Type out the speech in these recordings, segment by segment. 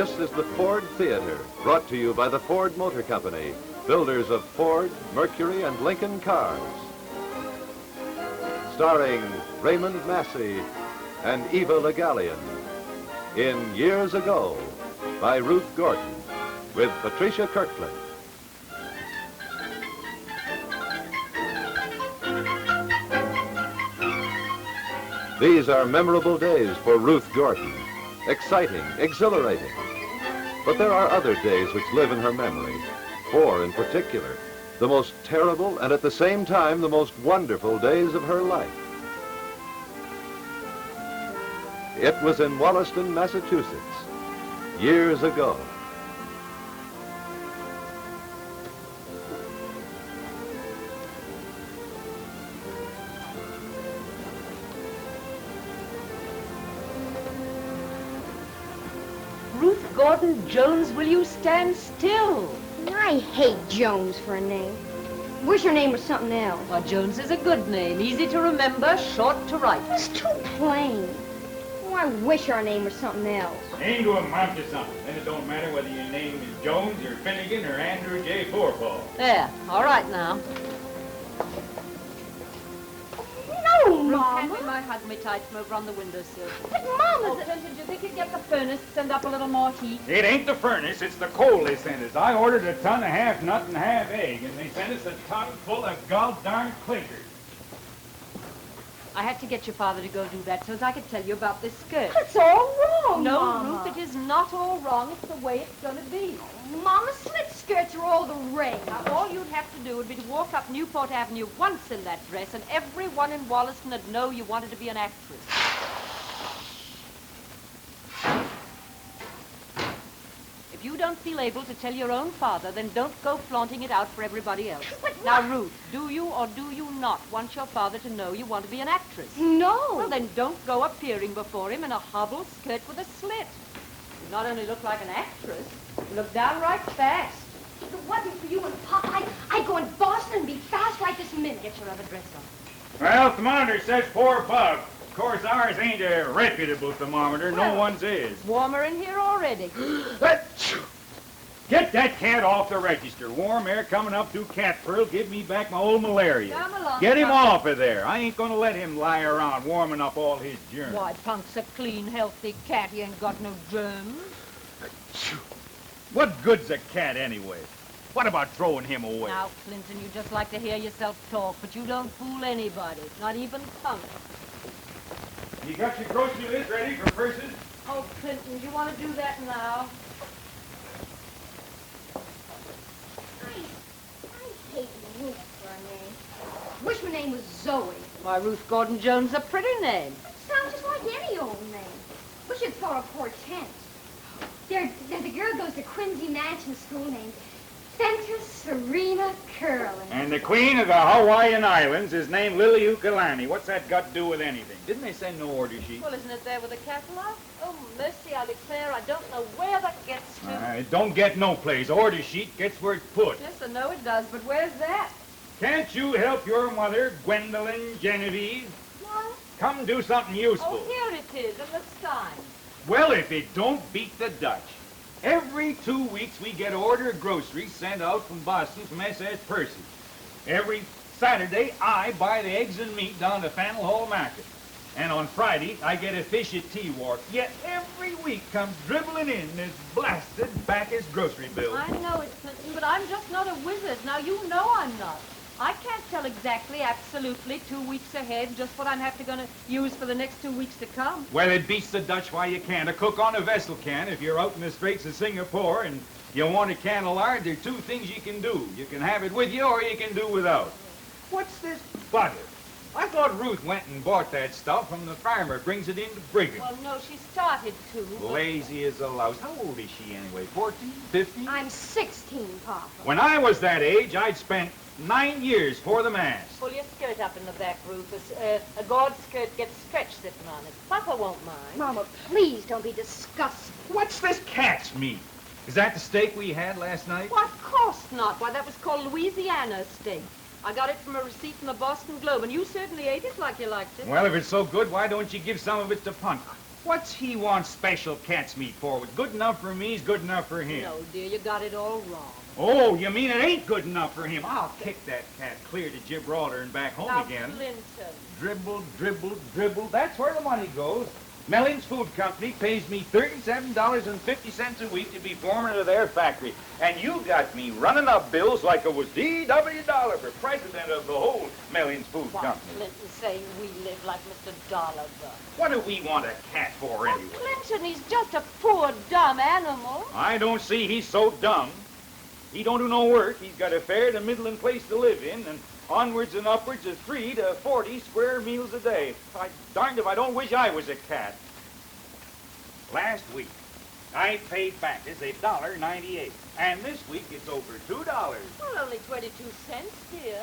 This is the Ford Theater, brought to you by the Ford Motor Company, builders of Ford, Mercury, and Lincoln cars. Starring Raymond Massey and Eva Le Gallienne in Years Ago by Ruth Gordon with Patricia Kirkland. These are memorable days for Ruth Gordon. Exciting, exhilarating. But there are other days which live in her memory. 4 in particular. The most terrible and at the same time the most wonderful days of her life. It was in Wollaston, Massachusetts, years ago. Ruth Gordon Jones, will you stand still? I hate Jones for a name. Wish her name was something else. Well, Jones is a good name, easy to remember, short to write. It's too plain. Oh, I wish her name was something else. Name to amount to something. Then it don't matter whether your name is Jones or Finnegan or Andrew J. Forepaugh. There, all right now. No, Ruth, hand me Mama. my hug me tight from over on the windowsill. But Mama, Oh, Clinton, do you think you'd get the furnace to send up a little more heat? It ain't the furnace, it's the coal they sent us. I ordered a ton of half nut and half egg, and they sent us a ton full of god-darn clinkers. I had to get your father to go do that so as I could tell you about this skirt. it's all wrong, No, Mama. Ruth, it is not all wrong. It's the way it's going to be. Mama, slit skirts are all the rage. Now, all you'd have to do would be to walk up Newport Avenue once in that dress, and everyone in Wollaston would know you wanted to be an actress. If you don't feel able to tell your own father, then don't go flaunting it out for everybody else. But Now, what? Ruth, do you or do you not want your father to know you want to be an actress? No. Well, then don't go appearing before him in a hobble skirt with a slit. You not only look like an actress, you look downright fast. If it wasn't for you and Pop, I'd go in Boston and be fast right this minute. Get your other dress on. Well, thermometer says 4 above. Of course, ours ain't a reputable thermometer. No one's is. Warmer in here already. Achoo! Get that cat off the register. Warm air coming up through Catpearl. Give me back my old malaria. Come along, Get him Punk. off of there. I ain't gonna let him lie around warming up all his germs. Why, Punk's a clean, healthy cat. He ain't got no germs. Achoo! What good's a cat anyway? What about throwing him away? Now, Clinton, you just like to hear yourself talk, but you don't fool anybody, not even Punk. You got your grocery list ready for purses? Oh, Clinton, do you want to do that now? I hate Ruth for a name. Wish my name was Zoe. Why, Ruth Gordon Jones, a pretty name. Sounds just like any old name. Wish you'd throw a portent. There's a girl goes to Quincy Mansion School named Fentress Serena Curlin. And the queen of the Hawaiian Islands is named Lily Ukulani. What's that got to do with anything? Didn't they send no order sheet? Well, isn't it there with the catalog? Oh, mercy, I declare, I don't know where that gets to. It don't get no place. Order sheet gets where it's put. Yes, I know it does, but where's that? Can't you help your mother, Gwendolyn Genevieve? What? Come do something useful. Oh, here it is, in the Stein. Well, if it don't beat the Dutch. Every 2 weeks we get order of groceries sent out from Boston from S.S. Percy. Every Saturday I buy the eggs and meat down to Faneuil Hall Market. And on Friday I get a fish at T-Wharf. Yet every week comes dribbling in this blasted Bacchus grocery bill. I know it, Clinton, but I'm just not a wizard. Now, you know I'm not. I can't tell exactly, absolutely, 2 weeks ahead just what I'm going to use for the next 2 weeks to come. Well, it beats the Dutch why you can't. A cook on a vessel can. If you're out in the Straits of Singapore and you want a can of lard, there are 2 things you can do. You can have it with you or you can do without. What's this butter? I thought Ruth went and bought that stuff from the farmer, brings it into Brigham. Well, no, she started to. but- Lazy as a louse. How old is she anyway? 14? 15? I'm 16, Papa. When I was that age, I'd spent 9 years for the mast. Pull your skirt up in the back, Ruth. A gauze skirt gets stretched sitting on it. Papa won't mind. Mama, please don't be disgusted. What's this cat's meat? Is that the steak we had last night? Why, of course not. Why, that was called Louisiana steak. I got it from a receipt from the Boston Globe, and you certainly ate it like you liked it. Well, if it's so good, why don't you give some of it to Punk? What's he want special cat's meat for? What's good enough for me is good enough for him. No, dear, you got it all wrong. Oh, you mean it ain't good enough for him? I'll kick that cat clear to Gibraltar and back home Now, again. Clinton. Dribble, dribble, dribble. That's where the money goes. Mellon's Food Company pays me $37.50 a week to be foreman of their factory. And you got me running up bills like it was D.W. Dollar for president of the whole Mellon's Food Why, Company. Clinton saying we live like Mr. Dollar does. What do we want a cat for anyway? Clinton, he's just a poor, dumb animal. I don't see he's so dumb. He don't do no work. He's got a fair to middling place to live in, and onwards and upwards of 3 to 40 square meals a day. Darned if I don't wish I was a cat. Last week, I paid back as $1.98, and this week it's over $2. Well, only 22 cents, dear.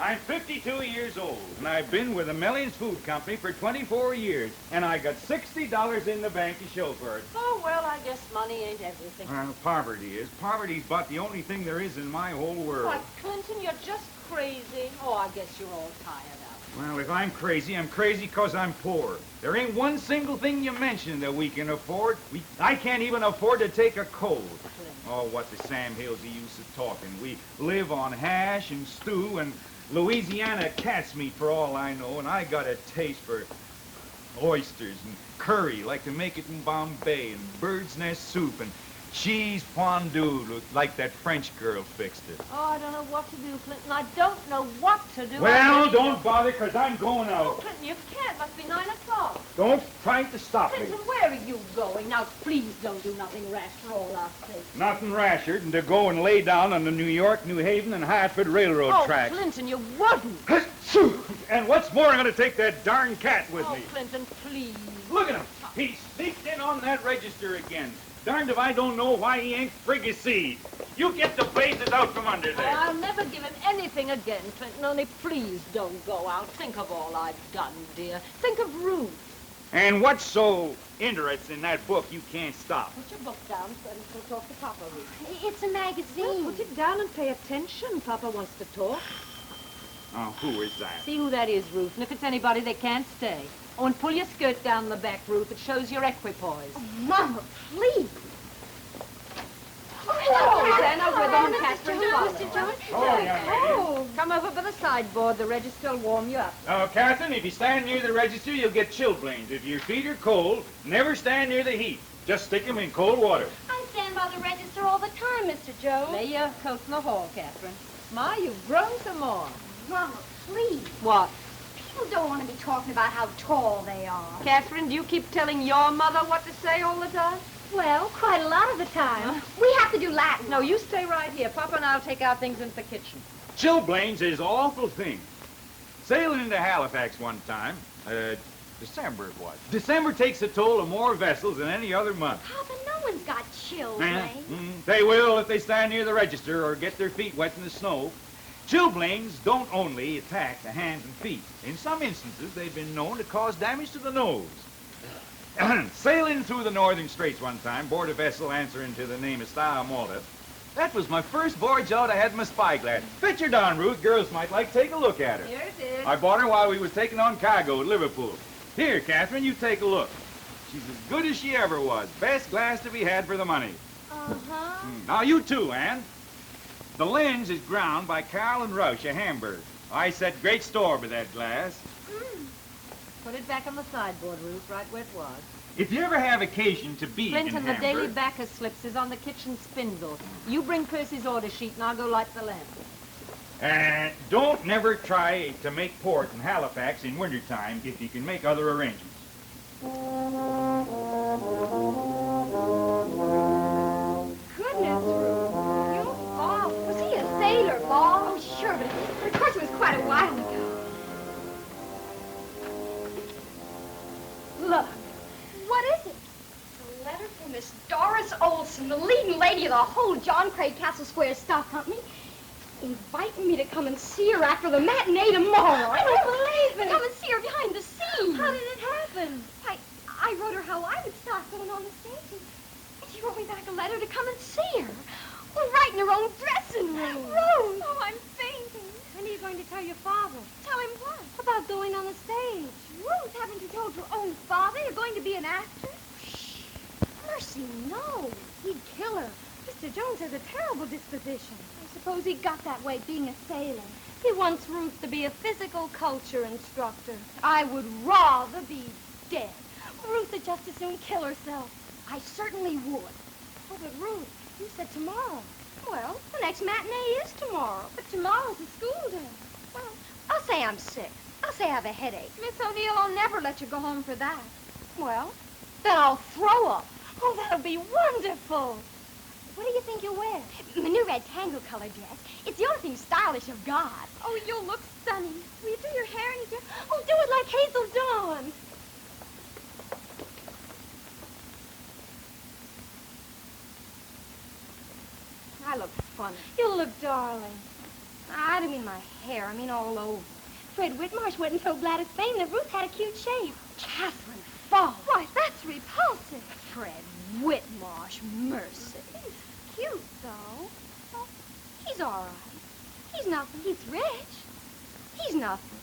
I'm 52 years old, and I've been with the Mellon's Food Company for 24 years, and I got $60 in the bank to show for it. Oh, well, I guess money ain't everything. Well, poverty is. Poverty's about the only thing there is in my whole world. Why, Clinton, you're just crazy. Oh, I guess you're all tired out. Well, if I'm crazy 'cause I'm poor. There ain't one single thing you mentioned that we can afford. I can't even afford to take a cold. Oh, what the Sam Hillsy used to talking. We live on hash and stew and Louisiana cat's meat for all I know, and I got a taste for oysters and curry, like to make it in Bombay, and bird's nest soup, and cheese fondue, like that French girl fixed it. Oh, I don't know what to do, Clinton. I don't know what to do. Well, don't bother, 'cause I'm going Oh, out. Clinton, you can't. Must be 9 o'clock. Don't try to stop me. Clinton, where are you going? Now, please don't do nothing rash for all our sakes. Nothing rasher than to go and lay down on the New York, New Haven, and Hartford Railroad tracks. Clinton, you wouldn't. And what's more, I'm going to take that darn cat with Oh, me. Clinton, please. Look at him. He sneaked in on that register again. Darned if I don't know why he ain't frigacide. You get the blazes out from under Oh, there. I'll never give him anything again, Clinton, only please don't go out. Think of all I've done, dear. Think of Ruth. And what's so interesting in that book you can't stop? Put your book down so I can talk to Papa, Ruth. It's a magazine. Well, put it down and pay attention. Papa wants to talk. Oh, who is that? See who that is, Ruth, and if it's anybody, they can't stay. Oh, and pull your skirt down the back, Ruth. It shows your equipoise. Oh, Mama, please. Oh, Rosanna, with them, Mr. Catherine, Jones, follow. Mr. Jones. Oh, young lady. Oh, Come over by the sideboard. The register will warm you up. Catherine, if you stand near the register, you'll get chilblains. If your feet are cold, never stand near the heat. Just stick them in cold water. I stand by the register all the time, Mr. Jones. Lay your coat in the hall, Catherine. Ma, you've grown some more. Mama, please. What? People don't want to be talking about how tall they are. Catherine, do you keep telling your mother what to say all the time? Well, quite a lot of the time. We have to do Latin. No, you stay right here. Papa and I'll take our things into the kitchen. Chilblains is an awful thing. Sailing into Halifax one time, December it was. December takes a toll of more vessels than any other month. Papa, no one's got chills, They will if they stand near the register or get their feet wet in the snow. Chilblains don't only attack the hands and feet. In some instances, they've been known to cause damage to the nose. Sailing through the northern straits one time, board a vessel answering to the name of Maude. That was my first voyage out. I had my spyglass. Picture down, Ruth. Girls might like to take a look at her. Here it is. I bought her while we was taking on cargo at Liverpool. Here, Catherine, you take a look. She's as good as she ever was. Best glass to be had for the money. Uh-huh. Now, you too, Ann. The lens is ground by Carl and Roush of Hamburg. I set great store by that glass. Put it back on the sideboard, Ruth, right where it was. If you ever have occasion to be Clinton, in the daily Hamburg... Bacchus slips is on the kitchen spindle. You bring Percy's order sheet and I'll go light the lamp. Don't never try to make port in Halifax in wintertime if you can make other arrangements. Goodness, Ruth. You off. Was he a sailor, Bob? Oh, sure, but of course it was quite a while ago. Look. What is it? It's a letter from Miss Doris Olson, the leading lady of the whole John Craig Castle Square Stock Company, inviting me to come and see her after the matinee tomorrow. I don't believe it. Come and see her behind the scenes. How did it happen? I wrote her how I would start going on the stage, and she wrote me back a letter to come and see her. Well, right in her own dressing room. Ruth! Oh, I'm fainting. When are you going to tell your father? Tell him what? About going on the stage. Ruth, haven't you told your own father you're going to be a position. I suppose he got that way being a sailor. He wants Ruth to be a physical culture instructor. I would rather be dead. Ruth would just as soon kill herself. I certainly would. Oh, but Ruth, you said tomorrow. Well, the next matinee is tomorrow. But tomorrow's a school day. Well, I'll say I'm sick. I'll say I have a headache. Miss O'Neill will never let you go home for that. Well, then I'll throw up. Oh, that'll be wonderful. What do you think you'll wear? My new red tango color dress. It's the only thing stylish I've got. Oh, you'll look stunning. Will you do your hair any different? Oh, do it like Hazel Dawn. I look funny. You look darling. I don't mean my hair. I mean all over. Fred Whitmarsh went and told Gladys Bain that Ruth had a cute shape. Catherine Falls. Why, that's repulsive. Fred Whitmarsh, mercy. He's cute, though. Oh, he's all right. He's nothing. He's rich. He's nothing.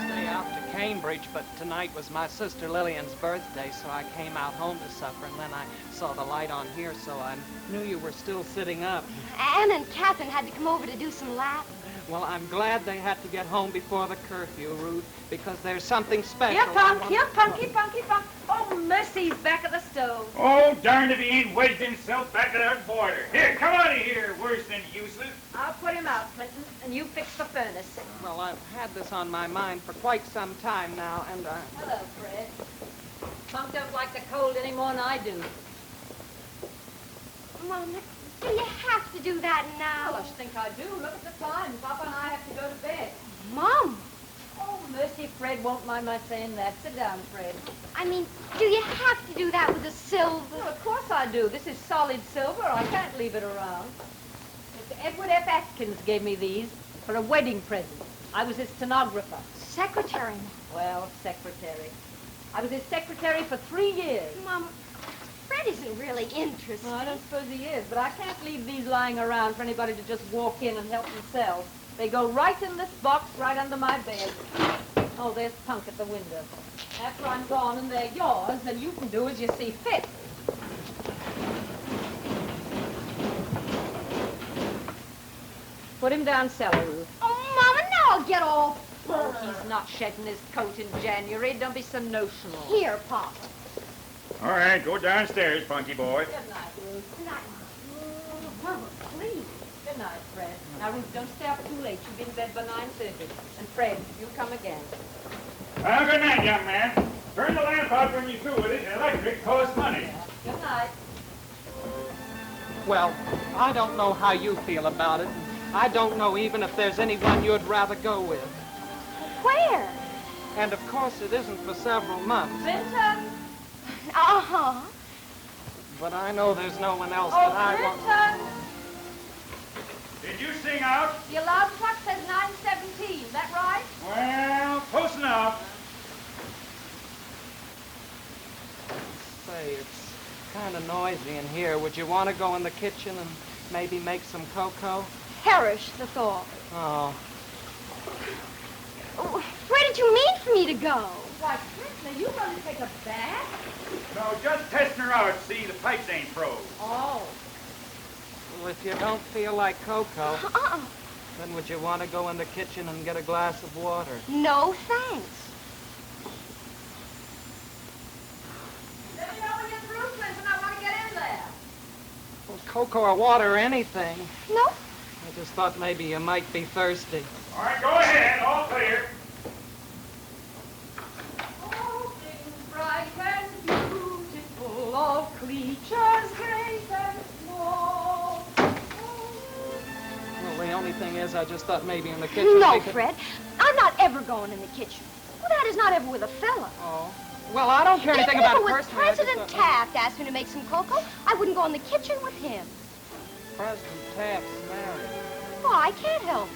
Stay out to Cambridge, but tonight was my sister Lillian's birthday, so I came out home to supper, and then I saw the light on here, so I knew you were still sitting up. Anne and Catherine had to come over to do some Latin. Well, I'm glad they had to get home before the curfew, Ruth, because there's something special. Here, Punk, here, Punky, Punky, Punk. Oh, mercy's back at the stove. Oh, darn if he ain't wedged himself back at that border. Here, come out of here, worse than useless. I'll put him out, Clinton, and you fix the furnace. Well, I've had this on my mind for quite some time now, and Hello, Fred. Punk don't like the cold any more than I do. Mama, do you have to do that now? Well, I should think I do. Look at the time. Papa and I have to go to bed. Mom. Oh, mercy, Fred won't mind my saying that. Sit down, Fred. I mean, do you have to do that with the silver? Well, of course I do. This is solid silver. I can't leave it around. Mr. Edward F. Atkins gave me these for a wedding present. I was his stenographer. Secretary. Well, secretary. I was his secretary for 3 years. Mama, Fred isn't really interested. Well, I don't suppose he is, but I can't leave these lying around for anybody to just walk in and help themselves. They go right in this box right under my bed. Oh, there's Punk at the window. After I'm gone and they're yours, then you can do as you see fit. Put him down cellar, Ruth. Oh, Mama, now I'll get all Oh, he's not shedding his coat in January. Don't be so notional. Here, Papa. All right, go downstairs, Punky boy. Good night, Ruth. Good night. Mama, please. Good night, Fred. Now, Ruth, don't stay up too late. You'll be in bed by 9:30. And Fred, you come again. Well, good night, young man. Turn the lamp out when you're through with it. Electric costs money. Good night. well, I don't know how you feel about it. I don't know even if there's anyone you'd rather go with. Where? And of course, it isn't for several months. Vinton! Uh-huh. But I know there's no one else Oh, that I want. Vinton! Did you sing out? The alarm clock says 9:17. Is that right? Well, close enough. Say, it's kind of noisy in here. Would you want to go in the kitchen and maybe make some cocoa? Perish the thought. Oh, Oh, where did you mean for me to go? Why, Clinton, are you going to take a bath? No, just testing her out. See, the pipes ain't froze. Oh. well, if you don't feel like cocoa, Uh-uh. then would you want to go in the kitchen and get a glass of water? No, thanks. Let me know when you're through, Clinton. I want to get in there. Well, cocoa or water or anything. No? I just thought maybe you might be thirsty. All right, go ahead. All clear. All things bright and beautiful, all creatures great and small. Well, the only thing is, I just thought maybe in the kitchen No, we could... Fred. I'm not ever going in the kitchen. Well, that is not ever with a fella. Oh. Well, I don't care anything Even about if it it was personally. I just President thought- Taft asked me to make some cocoa, I wouldn't go in the kitchen with him. President Taft's married. Well, I can't help it.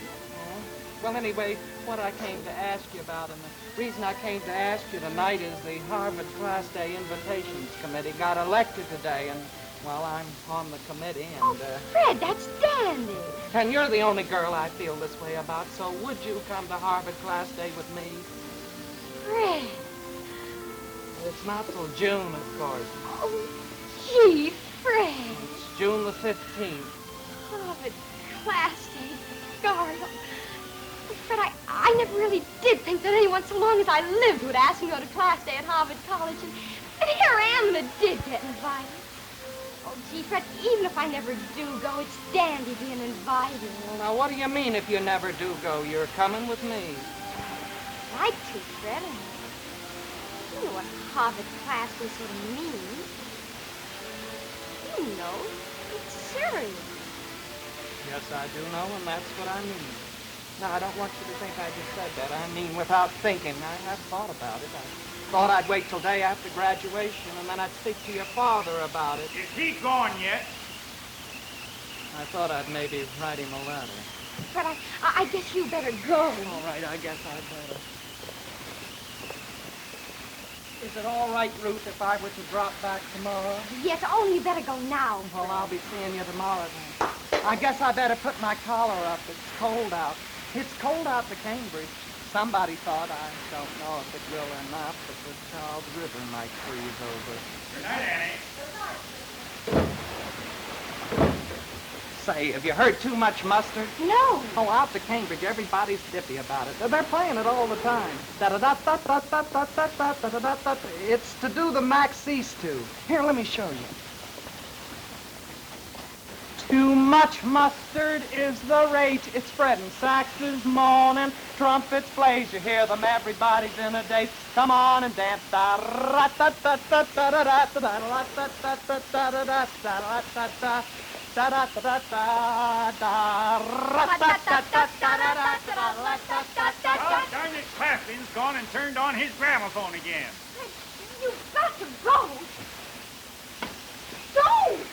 Well, anyway, what I came to ask you about, and the reason I came to ask you tonight is the Harvard Class Day Invitations Committee got elected today, and, well, I'm on the committee, Oh, Fred, that's dandy. and you're the only girl I feel this way about, so would you come to Harvard Class Day with me? Fred. It's not till June, of course. Oh, Gee, Fred. It's June the 15th. Harvard class day. Golly. Fred, I never really did think that anyone so long as I lived would ask me to go to class day at Harvard College. And here I am, and I did get invited. Oh, gee, Fred, even if I never do go, it's dandy being invited. Well, now, what do you mean if you never do go? You're coming with me. I'd like to, Fred. You know what Harvard class day sort of means. You know, it's serious. Yes, I do know, and that's what I mean. No, I don't want you to think I just said that. I mean, without thinking. I've thought about it. I thought I'd wait till day after graduation, and then I'd speak to your father about it. Is he gone yet? I thought I'd maybe write him a letter. Fred, I guess you better go. All right, I guess I'd better. Is it all right, Ruth, if I were to drop back tomorrow? Yes, only you better go now. Well, I'll be seeing you tomorrow then. I guess I better put my collar up. It's cold out. It's cold out to Cambridge. Somebody thought, I don't know if it will or not, but the Charles River might freeze over. Good night, Annie. Say, have you heard Too Much Mustard? No. Oh, out to Cambridge, everybody's dippy about it. They're playing it all the time. Da-da-da-da-da-da-da-da-da-da-da-da. It's to do the Max cease to. Here, let me show you. Too much mustard is the rage. It's spreading. Saxes moaning, trumpets blaze. You hear them, everybody's in a daze. Come on and dance. Darn it, Claflin's gone and turned on his gramophone again. You've got to go. Don't.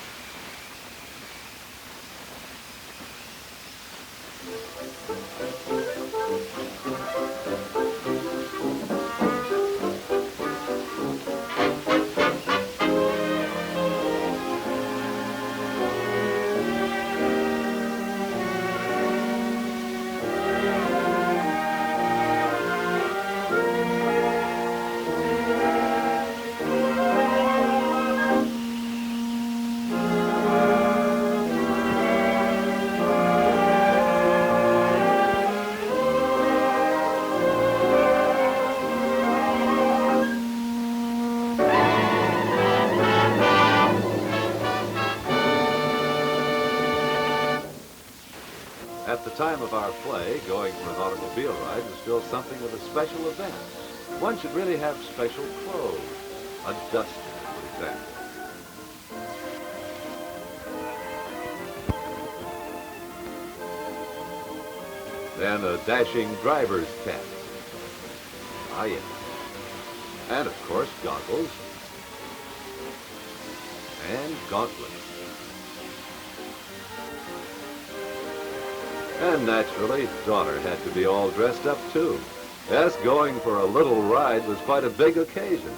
At the time of our play, going for an automobile ride was still something of a special event. One should really have special clothes. A duster, for example. Then a dashing driver's cap. Ah, yes. And, of course, goggles. And gauntlets. And naturally, daughter had to be all dressed up too. Yes, going for a little ride was quite a big occasion.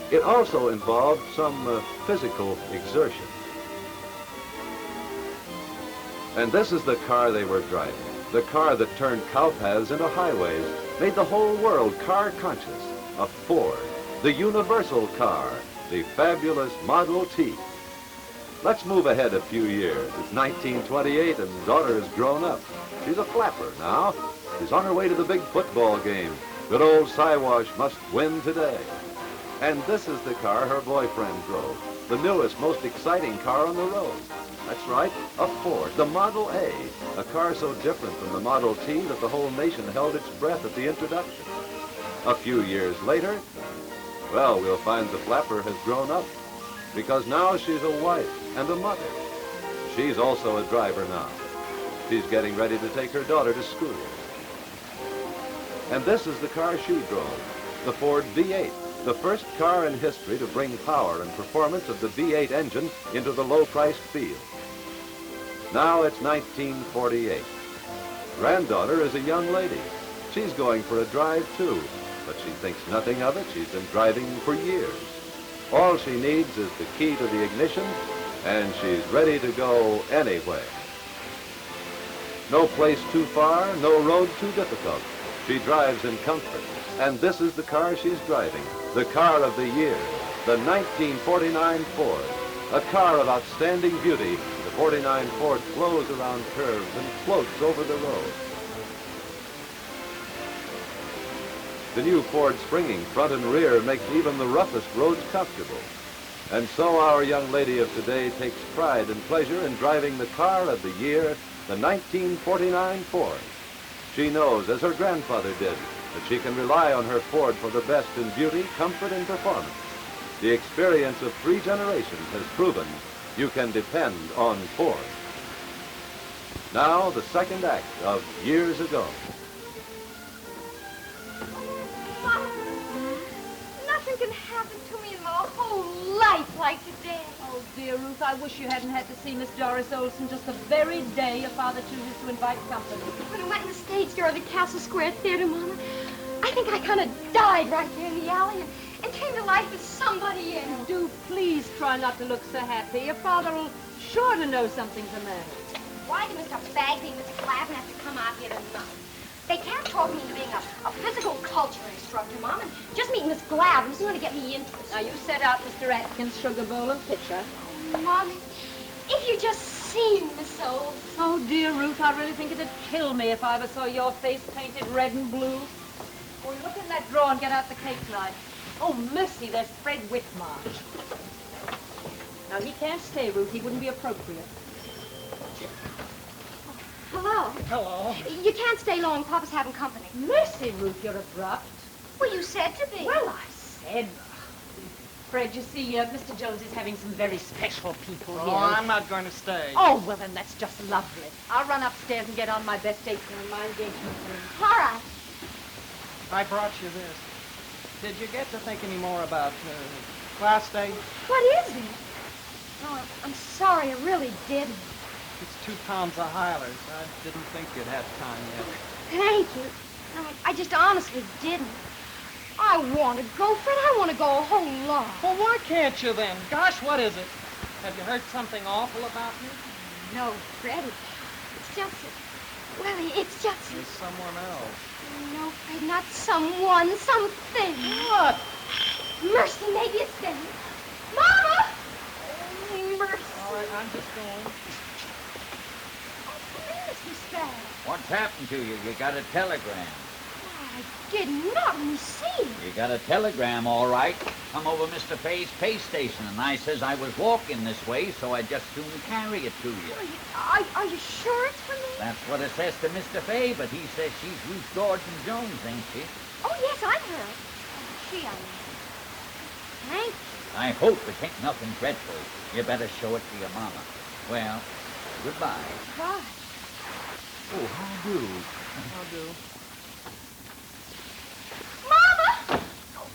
It also involved some physical exertion. And this is the car they were driving. The car that turned cowpaths into highways, made the whole world car conscious. A Ford, the universal car, the fabulous Model T. Let's move ahead a few years. It's 1928 and daughter has grown up. She's a flapper now. She's on her way to the big football game. Good old Siwash must win today. And this is the car her boyfriend drove. The newest, most exciting car on the road. That's right, a Ford, the Model A. A car so different from the Model T that the whole nation held its breath at the introduction. A few years later, well, we'll find the flapper has grown up. Because now she's a wife and a mother. She's also a driver now. She's getting ready to take her daughter to school. And this is the car she drove, the Ford V8, the first car in history to bring power and performance of the V8 engine into the low-priced field. Now it's 1948. Granddaughter is a young lady. She's going for a drive too, but she thinks nothing of it. She's been driving for years. All she needs is the key to the ignition, and she's ready to go anywhere. No place too far, no road too difficult. She drives in comfort, and this is the car she's driving, the car of the year, the 1949 Ford, A car of outstanding beauty, the 49 Ford flows around curves and floats over the road. The new Ford springing front and rear makes even the roughest roads comfortable. And so our young lady of today takes pride and pleasure in driving the car of the year, the 1949 Ford. She knows, as her grandfather did, that she can rely on her Ford for the best in beauty, comfort, and performance. The experience of 3 generations has proven you can depend on Ford. Now, the second act of Years Ago. Nothing can happen to me in my whole life like today. Oh, dear Ruth, I wish you hadn't had to see Miss Doris Olson just the very day your father chooses to invite company. When I went in the stage door of the Castle Square Theater, Mama, I think I kind of died right there in the alley and came to life as somebody else. Do please try not to look so happy. Your father will sure to know something's the matter. Why did Mr. Bagley and Miss Glavin have to come out here tonight? They can't talk me into being a physical culture instructor, Mom, and just meeting Miss Glavin is going to get me interested. Now, you set out Mr. Atkins' sugar bowl and pitcher. Oh, Mom, if you just seen Miss Olson. Oh, dear Ruth, I really think it'd kill me if I ever saw your face painted red and blue. Oh, look in that drawer and get out the cake knife. Oh, mercy, there's Fred Whitmarsh. Now, he can't stay, Ruth. He wouldn't be appropriate. Hello. Hello. You can't stay long. Papa's having company. Mercy, Ruth, you're abrupt. Well, you said to be. Well, I said... Fred, you see, Mr. Jones is having some very special people here. Oh, I'm not going to stay. Oh, well, then that's just lovely. I'll run upstairs and get on my best apron and my engagement ring. All right. I brought you this. Did you get to think any more about class day? What is it? Oh, I'm sorry. I really didn't. It's 2 pounds of Highlanders. I didn't think you'd have time yet. Thank you. No, I just honestly didn't. I want to go, Fred. I want to go a whole lot. Well, why can't you then? Gosh, what is it? Have you heard something awful about me? No, Fred. It's just... Well, it's just... There's someone else. No, Fred, not someone, something. What? Mercy, maybe it's them. Mama! Oh, mercy. All right, I'm just going. Oh, come in, Mr. Sparrow. What's happened to you? You got a telegram. I did not receive it. You got a telegram, all right. Come over Mr. Fay's pay station, and I says I was walking this way, so I just soon carry it to you. Are you sure it's for me? That's what it says to Mr. Fay, but he says she's Ruth Gordon Jones, ain't she? Oh, yes, I'm her. She, I mean. Thank you. I hope it ain't nothing dreadful. You better show it to your mama. Well, goodbye. Gosh. Oh, how do? How do? Mama!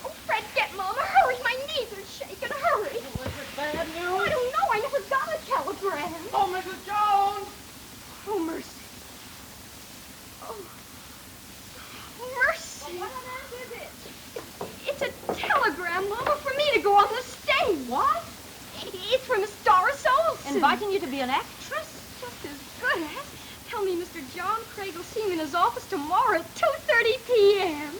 Oh, Fred, get Mama. Hurry, my knees are shaking. Hurry. Was it bad news? I don't know. I never got a telegram. Oh, Mrs. Jones! Oh, mercy. Oh, mercy. What on earth is it? It's a telegram, Mama, for me to go on the stage. What? It's from Miss Doris Olson. Inviting you to be an actress? Just as good as. Tell me Mr. John Craig will see me in his office tomorrow at 2:30 p.m.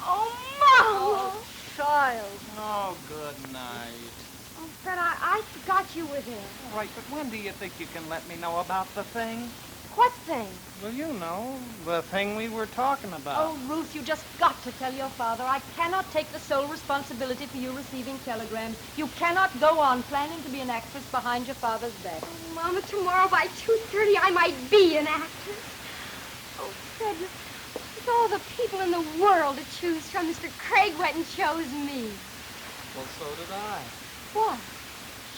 Oh, Mama. Oh, child. Oh, good night. Oh, Fred, I forgot you were there. All right, but when do you think you can let me know about the thing? What thing? Well, you know, the thing we were talking about. Oh, Ruth, you just got to tell your father I cannot take the sole responsibility for you receiving telegrams. You cannot go on planning to be an actress behind your father's back. Oh, Mama, tomorrow by 2:30 I might be an actress. Oh, Fred, with all the people in the world to choose from, Mr. Craig went and chose me. Well, so did I. What?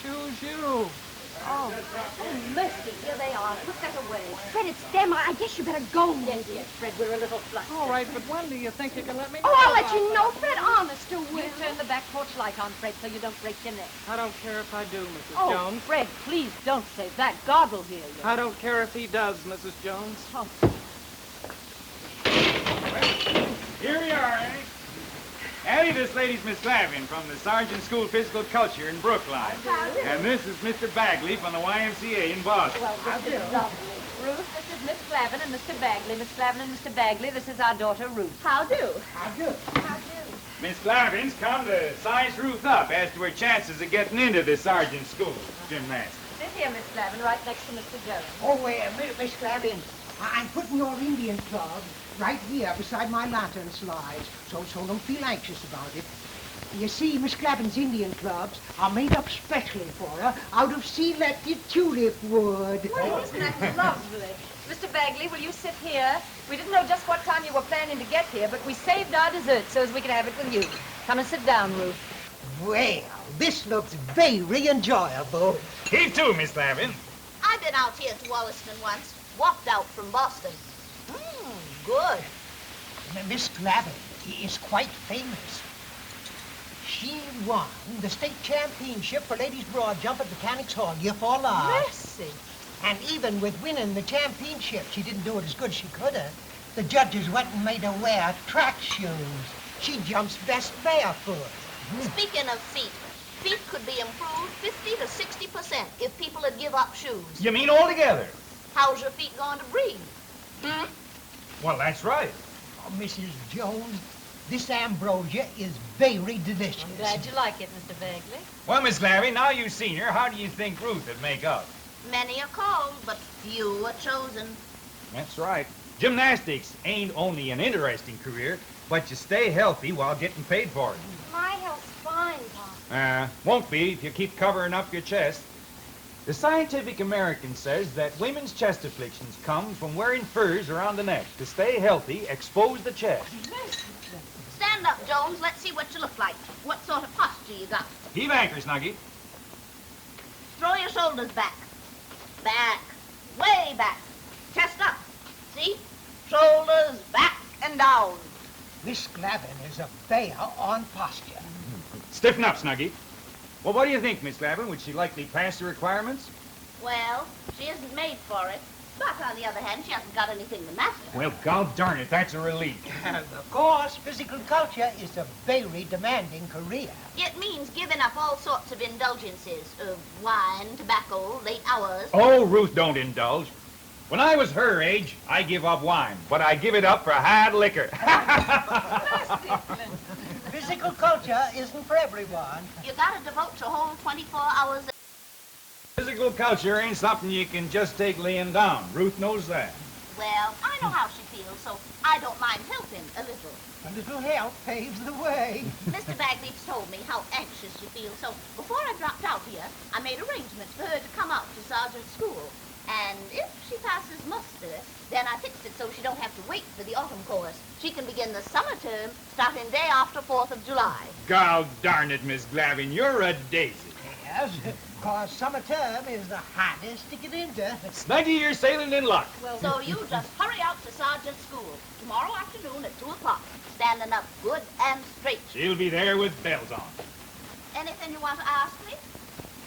Choose you. Oh, Mercy, here they are. Put that away. Fred, it's them. I guess you better go, maybe. Yes, Fred, we're a little flustered. All right, but when do you think you can let me know? Oh, I'll let about you it? know, Fred, honest to You will. turn the back porch light on, Fred, so you don't break your neck. I don't care if I do, Mrs. Oh, Jones. Fred, please don't say that. God will hear you. I don't care if he does, Mrs. Jones. Oh, Here we are, Annie. Annie, this lady's Miss Glavin from the Sergeant School of Physical Culture in Brookline. And this is Mr. Bagley from the YMCA in Boston. well, this is lovely. Ruth, this is Miss Glavin and Mr. Bagley. Miss Glavin and Mr. Bagley, this is our daughter, Ruth. How do? How do? Miss Glavin's come to size Ruth up as to her chances of getting into the sergeant's school gymnastics. Sit here, Miss Glavin, right next to Mr. Jones. Oh, Miss Glavin, I'm putting your Indian club right here beside my lantern slides, so don't feel anxious about it. You see, Miss Glavin's Indian clubs are made up specially for her out of selected tulip wood. Well, isn't that lovely? Mr. Bagley, will you sit here? We didn't know just what time you were planning to get here, but we saved our dessert so as we could have it with you. Come and sit down, Ruth. Well, this looks very enjoyable. He too, Miss Glavin. I've been out here to Wollaston once. Walked out from Boston. Good. Miss Glavin is quite famous. She won the state championship for ladies broad jump at Mechanics Hall year 4 last. Mercy. And even with winning the championship, she didn't do it as good as she could have. The judges went and made her wear track shoes. She jumps best barefoot. Speaking of feet, feet could be improved 50 to 60% if people would give up shoes. You mean altogether? How's your feet going to breathe? Well, that's right. Oh, Mrs. Jones, this ambrosia is very delicious. I'm glad you like it, Mr. Bagley. Well, Miss Glavin, now you've seen her, how do you think Ruth would make out? Many are called, but few are chosen. That's right. Gymnastics ain't only an interesting career, but you stay healthy while getting paid for it. My health's fine, Pop. Won't be if you keep covering up your chest. The Scientific American says that women's chest afflictions come from wearing furs around the neck. To stay healthy, expose the chest. Stand up, Jones. Let's see what you look like. What sort of posture you got. Heave anchor, Snuggie. Throw your shoulders back. Back. Way back. Chest up. See? Shoulders back and down. Miss Glavin is a bear on posture. Stiffen up, Snuggie. Well, what do you think, Miss Glavin? Would she likely pass the requirements? Well, she isn't made for it. But on the other hand, she hasn't got anything the matter. Well, God darn it, that's a relief. Of course, physical culture is a very demanding career. It means giving up all sorts of indulgences. Wine, tobacco, late hours. Oh, Ruth, don't indulge. When I was her age, I give up wine, but I give it up for hard liquor. Physical culture isn't for everyone. You gotta devote your whole 24 hours. Physical culture ain't something you can just take laying down. Ruth knows that. Well, I know how she feels, so I don't mind helping a little. A little help paves the way. Mr. Bagley's told me how anxious you feel, so before I dropped out here, I made arrangements for her to come out to sergeant's school. And if she passes muster, then I fixed it so she don't have to wait for the autumn course. She can begin the summer term starting day after 4th of July. God darn it, Miss Glavin, you're a daisy. Yes, because summer term is the hardest to get into. Snuggie, you're sailing in luck. So you just hurry out to sergeant's school tomorrow afternoon at 2 o'clock, standing up good and straight. She'll be there with bells on. Anything you want to ask me?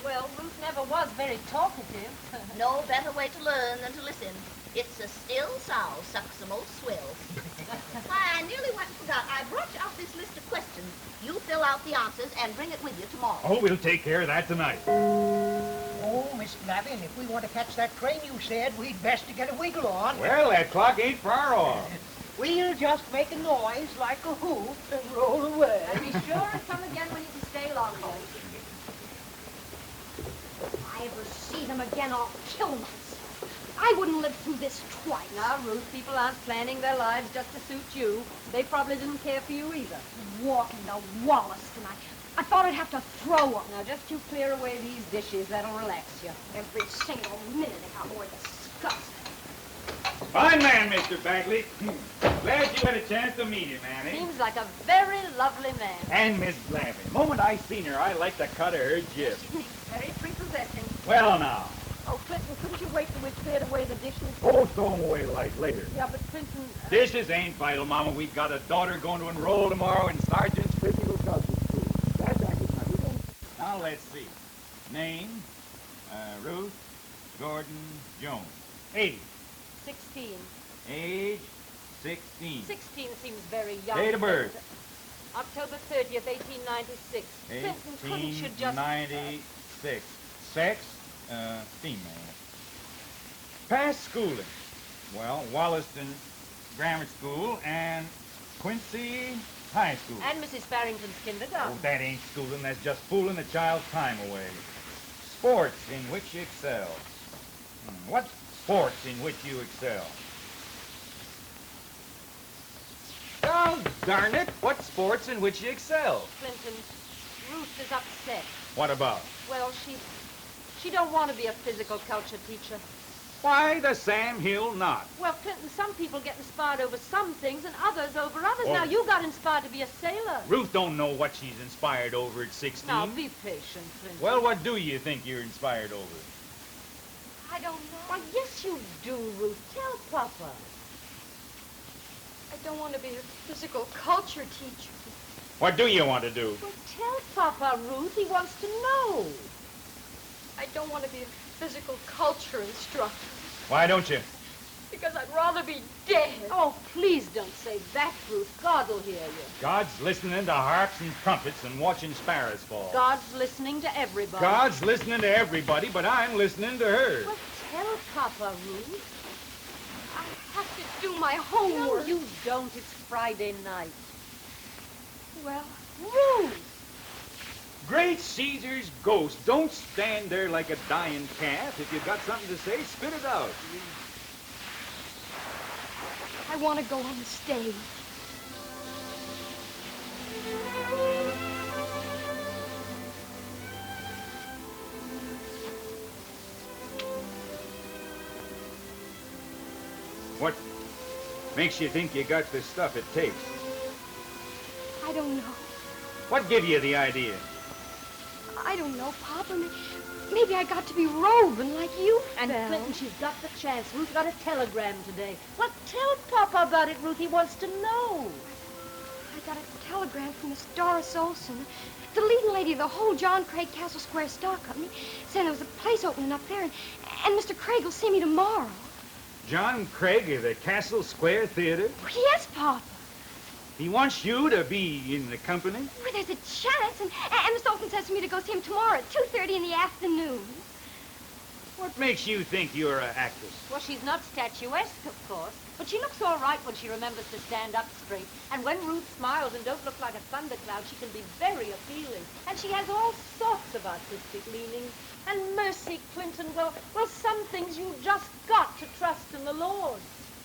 Well, Ruth never was very talkative. No better way to learn than to listen. It's a still sow sucks the most swills. Why, I nearly went and forgot. I brought you out this list of questions. You fill out the answers and bring it with you tomorrow. Oh, we'll take care of that tonight. Oh, Miss Glavin, if we want to catch that train you said, we'd best to get a wiggle on. Well, that clock ain't far off. We'll just make a noise like a hoop and roll away. And be sure and come again when you can stay longer. If I ever see them again, I'll kill myself. I wouldn't live through this twice. Now, Ruth, people aren't planning their lives just to suit you. They probably didn't care for you either. Walking to Wollaston, I thought I'd have to throw them. Now, just you clear away these dishes. That'll relax you. Every single minute it got more disgusting. Fine man, Mr. Bagley. Glad you had a chance to meet him, Annie. Seems like a very lovely man. And Miss Glavin. The moment I seen her, I liked the cut of her jib. Very prepossessing. Well, now. Oh, Clinton, couldn't you wait till we cleared away the dishes? Oh, throw them away like later. Yeah, but Clinton... Dishes ain't vital, Mama. We've got a daughter going to enroll tomorrow in Sergeant's Physical Culture School. That's accurate. Now, let's see. Name, Ruth Gordon Jones. Age. 16. Age, 16. 16 seems very young. Date of birth. October 30th, 1896. Clinton, couldn't you just... 1896. Sex, female. Past schooling. Well, Wollaston Grammar School and Quincy high school. And Mrs. Farrington's kindergarten. Oh, that ain't schooling. That's just fooling the child's time away. Sports in which you excel. What sports in which you excel? Oh, darn it. What sports in which you excel? Clinton, Ruth is upset. What about? Well, she don't want to be a physical culture teacher. Why the Sam Hill not? Well, Clinton, some people get inspired over some things and others over others. Oh. Now, you got inspired to be a sailor. Ruth don't know what she's inspired over at 16. Now, be patient, Clinton. Well, what do you think you're inspired over? I don't know. Well, yes, you do, Ruth. Tell Papa. I don't want to be a physical culture teacher. What do you want to do? Well, tell Papa, Ruth. He wants to know. I don't want to be a physical culture instructor. Why don't you? Because I'd rather be dead. Oh, please don't say that, Ruth. God will hear you. God's listening to harps and trumpets and watching sparrows fall. God's listening to everybody. God's listening to everybody, but I'm listening to her. Well, tell Papa, Ruth. I have to do my No, homework. you don't. It's Friday night. Well, Ruth! Great Caesar's ghost, don't stand there like a dying calf. If you've got something to say, spit it out. I want to go on the stage. What makes you think you got the stuff it takes? I don't know. What give you the idea? I don't know, Papa. Maybe I got to be roving like you And felt. Clinton, she's got the chance. Ruth got a telegram today. Well, tell Papa about it, Ruth. He wants to know. I got a telegram from Miss Doris Olson, the leading lady of the whole John Craig Castle Square Stock Company, saying there was a place opening up there, and Mr. Craig will see me tomorrow. John Craig of the Castle Square Theater? Yes, Papa. He wants you to be in the company? Well, there's a chance, and Mr. Olson says for me to go see him tomorrow at 2:30 in the afternoon. What makes you think you're an actress? Well, she's not statuesque, of course, but she looks all right when she remembers to stand up straight. And when Ruth smiles and don't look like a thundercloud, she can be very appealing. And she has all sorts of artistic leanings. And mercy, Clinton, well, some things you just got to trust in the Lord.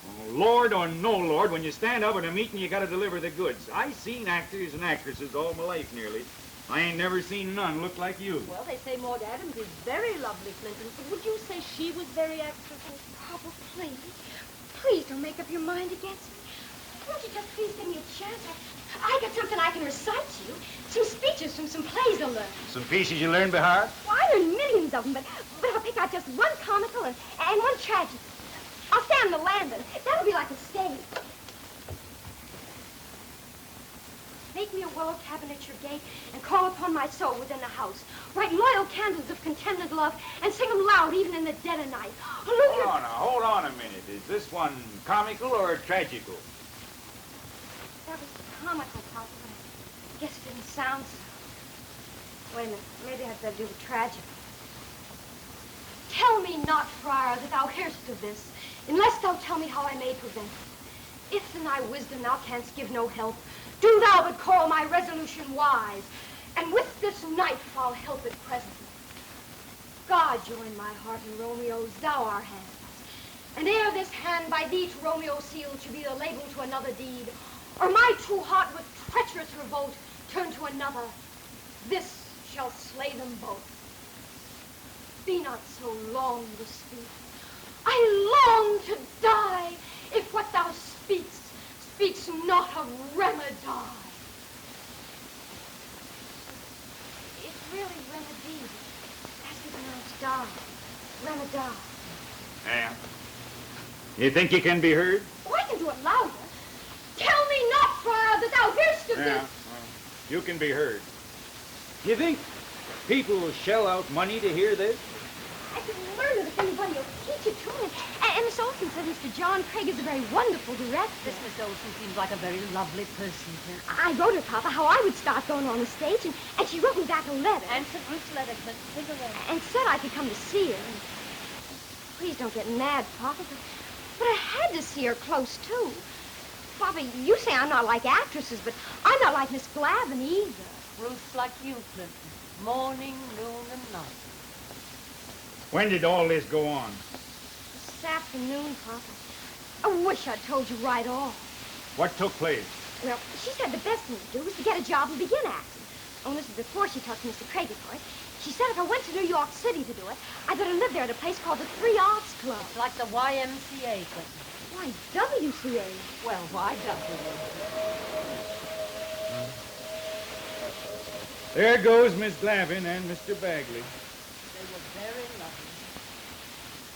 Oh, Lord or no Lord, when you stand up at a meeting, you got to deliver the goods. I seen actors and actresses all my life nearly. I ain't never seen none look like you. Well, they say Maude Adams is very lovely, Clinton. But would you say she was very actressy? Papa, please. Please don't make up your mind against me. Won't you just please give me a chance? I got something I can recite to you. Some speeches from some plays I learned. Some pieces you learned by heart? Well, I learned millions of them, but I'll pick out just one comical and one tragic. I'll stand on the landing. That'll be like a stage. Make me a willow cabin at your gate and call upon my soul within the house. Write loyal candles of contented love and sing them loud even in the dead of night. Hold on a minute. Is this one comical or tragical? That was comical, Papa, but I guess it didn't sound so. Wait a minute. Maybe I have to do the tragic. Tell me not, friar, that thou hearest of this, unless thou tell me how I may prevent it. If in thy wisdom thou canst give no help, do thou but call my resolution wise, and with this knife I'll help it presently. God join my heart and Romeo's, thou our hands. And ere this hand by thee to Romeo sealed should be the label to another deed, or my true heart with treacherous revolt turn to another, this shall slay them both. Be not so long to speak. I long to die, if what thou speaks not of remedy. It's really remedy. That's the pronounced die. Remedy. Yeah. You think you can be heard? Oh, I can do it louder. Tell me not, friar, that thou hearest of this. Well, you can be heard. You think people will shell out money to hear this? I can learn it if anybody will teach it to me. And Miss Olson said Mr. John Craig is a very wonderful director. This Miss Olson seems like a very lovely person, Clinton. I wrote her, Papa, how I would start going on the stage, and she wrote me back a letter. Answered Ruth's letter, Clinton. Take a letter. And said I could come to see her. And please don't get mad, Papa, but I had to see her close, too. Papa, you say I'm not like actresses, but I'm not like Miss Glavin either. Ruth's like you, Clinton. Morning, noon, and night. When did all this go on? This afternoon, Papa. I wish I'd told you right off. What took place? Well, she said the best thing to do was to get a job and begin acting. Oh, this is before she talked to Mr. Craig for it. She said if I went to New York City to do it, I'd better live there at a place called the Three Arts Club. It's like the YMCA, Clinton. Why, WCA? Well, YW. There goes Miss Glavin and Mr. Bagley. They were very lovely.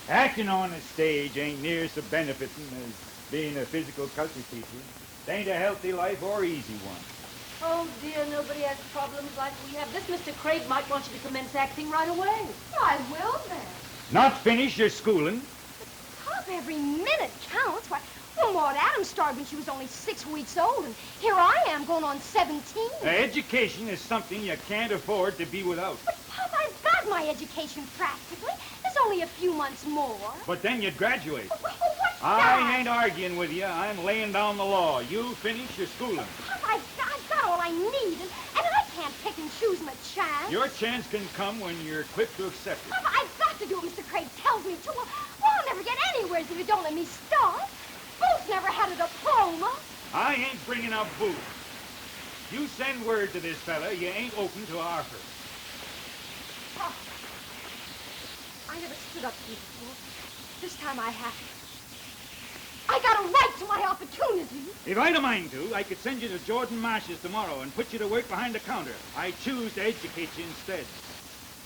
Acting on the stage ain't near so benefiting as being a physical culture teacher. It ain't a healthy life or easy one. Oh, dear, nobody has problems like we have. This Mr. Craig might want you to commence acting right away. I will, then. Not finish your schooling? Pop, every minute counts. Why, well, Maude Adams started when she was only 6 weeks old, and here I am going on 17. Education is something you can't afford to be without. But, Pop, I've got my education practically. There's only a few months more. But then you'd graduate. Well, what's that? I ain't arguing with you. I'm laying down the law. You finish your schooling. Pop, I've got all I need, and I can't pick and choose my chance. Your chance can come when you're equipped to accept it. Papa, I've got to do what Mr. Craig tells me to. Well, I'll never get anywhere if you don't let me start. Booth's never had a diploma. I ain't bringing up booze. You send word to this fella you ain't open to offer. Papa, I never stood up to you before. This time I have to. I got a right to my opportunity. If I'd a mind to, I could send you to Jordan Marsh's tomorrow and put you to work behind the counter. I choose to educate you instead.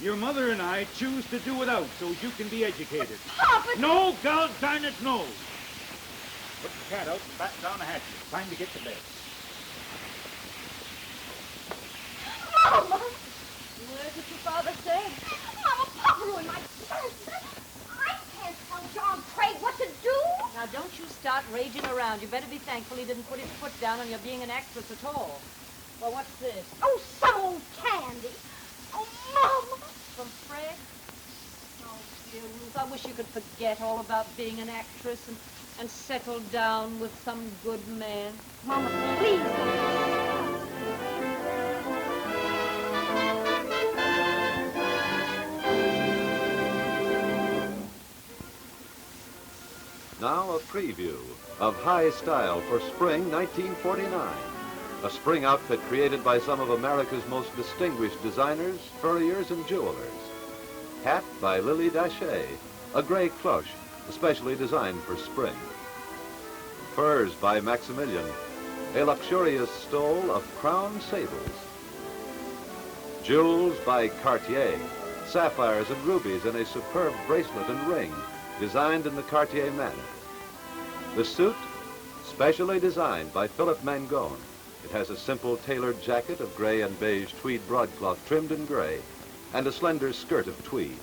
Your mother and I choose to do without so you can be educated. Papa! No, God darn it, no. Put the cat out and batten down the hatches. Time to get to bed. Mama! Where's what your father said? Mama, Papa ruined my chance. I can't tell John Craig what to do. Now, don't you start raging around. You better be thankful he didn't put his foot down on your being an actress at all. Well, what's this? Oh, some old candy. Oh, Mama. From Fred? Oh, dear Ruth, I wish you could forget all about being an actress and settle down with some good man. Mama, please. Now a preview of high style for spring 1949. A spring outfit created by some of America's most distinguished designers, furriers, and jewelers. Hat by Lily Dachet, a gray cloche, especially designed for spring. Furs by Maximilian, a luxurious stole of crown sables. Jewels by Cartier, sapphires and rubies in a superb bracelet and ring, designed in the Cartier manner. The suit, specially designed by Philip Mangone. It has a simple tailored jacket of gray and beige tweed broadcloth trimmed in gray, and a slender skirt of tweed.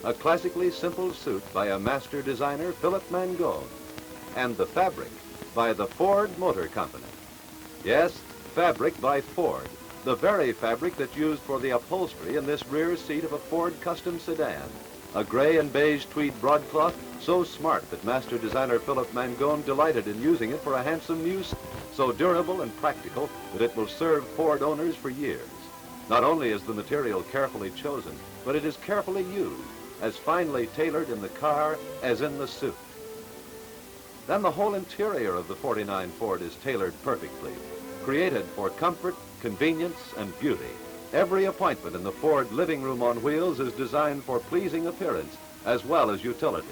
A classically simple suit by a master designer, Philip Mangone. And the fabric by the Ford Motor Company. Yes, fabric by Ford, the very fabric that's used for the upholstery in this rear seat of a Ford custom sedan. A gray and beige tweed broadcloth, so smart that master designer Philip Mangone delighted in using it for a handsome new suit, so durable and practical that it will serve Ford owners for years. Not only is the material carefully chosen, but it is carefully used, as finely tailored in the car as in the suit. Then the whole interior of the 49 Ford is tailored perfectly, created for comfort, convenience, and beauty. Every appointment in the Ford living room on wheels is designed for pleasing appearance as well as utility.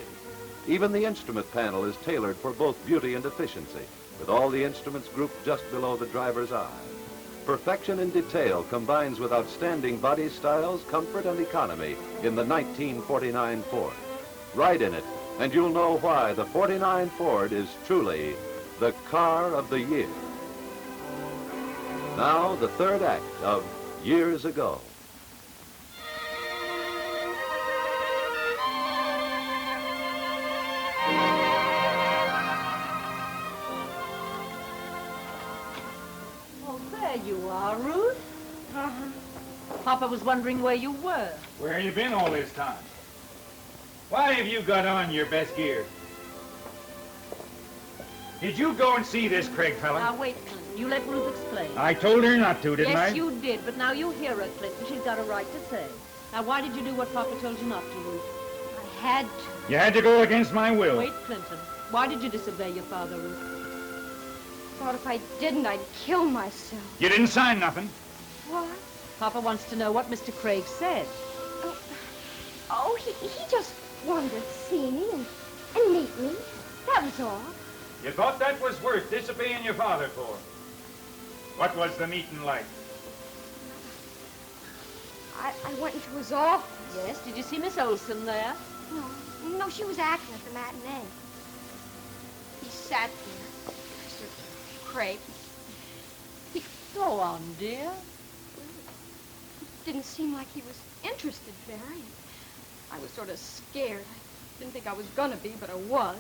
Even the instrument panel is tailored for both beauty and efficiency, with all the instruments grouped just below the driver's eye. Perfection in detail combines with outstanding body styles, comfort, and economy in the 1949 Ford. Ride in it, and you'll know why the 49 Ford is truly the car of the year. Now, the third act of Years Ago. Oh, there you are, Ruth. Papa was wondering where you were. Where have you been all this time? Why have you got on your best gear? Did you go and see this Craig fella? Now, wait, Clinton. You let Ruth explain. I told her not to, didn't I? Yes, you did, but now you hear her, Clinton. She's got a right to say. Now, why did you do what Papa told you not to, Ruth? I had to. You had to go against my will. Wait, Clinton. Why did you disobey your father, Ruth? Thought if I didn't, I'd kill myself. You didn't sign nothing. What? Papa wants to know what Mr. Craig said. Oh, he just wanted to see me and meet me. That was all. You thought that was worth disobeying your father for? What was the meeting like? I went into his office. Yes, did you see Miss Olson there? No, she was acting at the matinee. He sat there, Mr. Craig. Go on, dear. It didn't seem like he was interested very. I was sort of scared. I didn't think I was gonna be, but I was.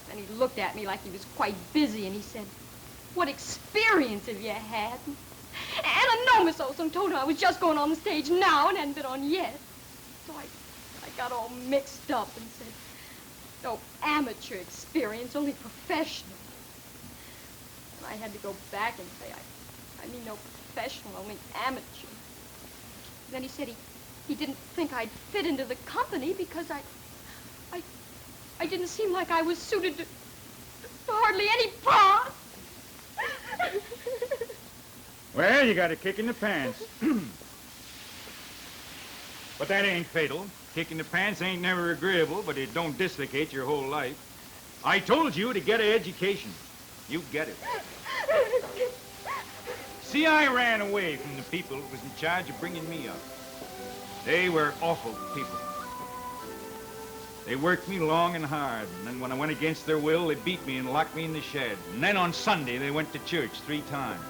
Then he looked at me like he was quite busy, and he said, "What experience have you had?" And I know Miss Olson told him I was just going on the stage now and hadn't been on yet. So I got all mixed up and said, "No amateur experience, only professional." And I had to go back and say, I mean no professional, only amateur. And then he said he didn't think I'd fit into the company because I didn't seem like I was suited to hardly any part. Well, you got a kick in the pants. But that ain't fatal. Kick in the pants ain't never agreeable, but it don't dislocate your whole life. I told you to get an education. You get it. See, I ran away from the people who was in charge of bringing me up. They were awful people. They worked me long and hard, and then when I went against their will, they beat me and locked me in the shed. And then on Sunday, they went to church 3 times.